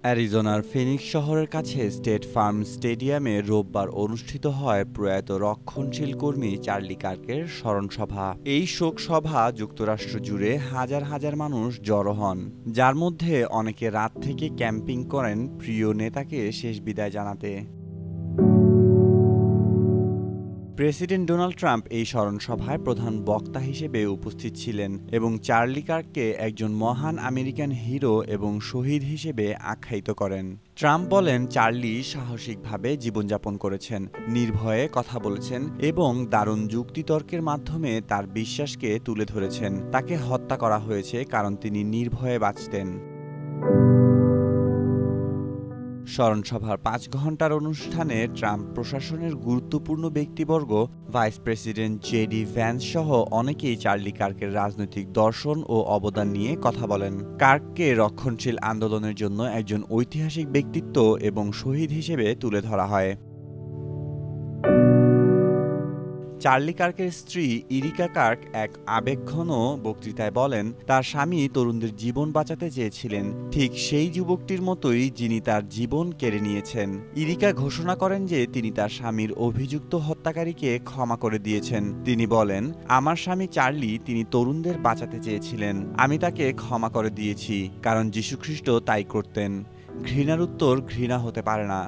অ্যারিজোনার Phoenix শহরের কাছে state farm স্টেডিয়ামে রোববার অনুষ্ঠিত হয় প্রয়াত রক্ষণশীল কর্মী চার্লি কার্কের স্মরণসভা। এই শোকসভা যুক্তরাষ্ট্র জুড়ে হাজার হাজার মানুষ জড়ো হন, যার মধ্যে অনেকে রাত থেকে ক্যাম্পিং করেন প্রিয় নেতাকে শেষ বিদায় জানাতে। প্রেসিডেন্ট ডোনাল্ড ট্রাম্প এই স্মরণসভায় প্রধান বক্তা হিসেবে উপস্থিত ছিলেন এবং চার্লি কার্ককে একজন মহান আমেরিকান হিরো এবং শহীদ হিসেবে আখ্যায়িত করেন। ট্রাম্প বলেন, চার্লি সাহসিকভাবে জীবনযাপন করেছেন, নির্ভয়ে কথা বলেছেন এবং দারুণ যুক্তিতর্কের মাধ্যমে তার বিশ্বাসকে তুলে ধরেছেন। তাকে হত্যা করা হয়েছে কারণ তিনি নির্ভয়ে বাঁচতেন। স্মরণসভার ৫ ঘণ্টার অনুষ্ঠানে ট্রাম্প প্রশাসনের গুরুত্বপূর্ণ ব্যক্তিবর্গ, ভাইস প্রেসিডেন্ট জেডি ভ্যান্স সহ অনেকেই চার্লি কার্কের রাজনৈতিক দর্শন ও অবদান নিয়ে কথা বলেন। কার্ককে রক্ষণশীল আন্দোলনের জন্য একজন ঐতিহাসিক ব্যক্তিত্ব এবং শহীদ হিসেবে তুলে ধরা হয়। চার্লি কার্কের স্ত্রী ইরিকা কার্ক এক আবেগঘন বক্তৃতায় বলেন, তার স্বামী তরুণদের জীবন বাঁচাতে চেয়েছিলেন, ঠিক সেই যুবকটির মতোই যিনি তার জীবন কেড়ে নিয়েছেন। ইরিকা ঘোষণা করেন যে তিনি তার স্বামীর অভিযুক্ত হত্যাকারীকে ক্ষমা করে দিয়েছেন। তিনি বলেন, আমার স্বামী চার্লি, তিনি তরুণদের বাঁচাতে চেয়েছিলেন, আমি তাকে ক্ষমা করে দিয়েছি, কারণ যীশুখ্রিস্ট তাই করতেন। ঘৃণার উত্তর ঘৃণা হতে পারে না।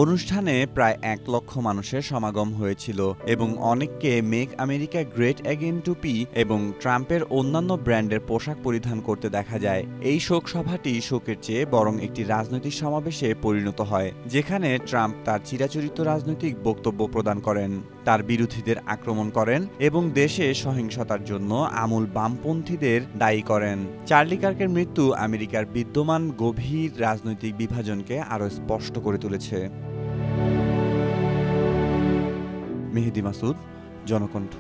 অনুষ্ঠানে প্রায় ১ লক্ষ মানুষের সমাগম হয়েছিল এবং অনেককে মেক আমেরিকা গ্রেট অ্যাগেন টুপি এবং ট্রাম্পের অন্যান্য ব্র্যান্ডের পোশাক পরিধান করতে দেখা যায়। এই শোকসভাটি শোকের চেয়ে বরং একটি রাজনৈতিক সমাবেশে পরিণত হয়, যেখানে ট্রাম্প তার চিরাচরিত রাজনৈতিক বক্তব্য প্রদান করেন, তার বিরোধীদের আক্রমণ করেন এবং দেশে সহিংসতার জন্য আমূল বামপন্থীদের দায়ী করেন। চার্লি কার্কের মৃত্যু আমেরিকার বিদ্যমান গভীর রাজনৈতিক বিভাজনকে আরও স্পষ্ট করে তুলেছে। মেহেদী মাসুদ, জনকণ্ঠ।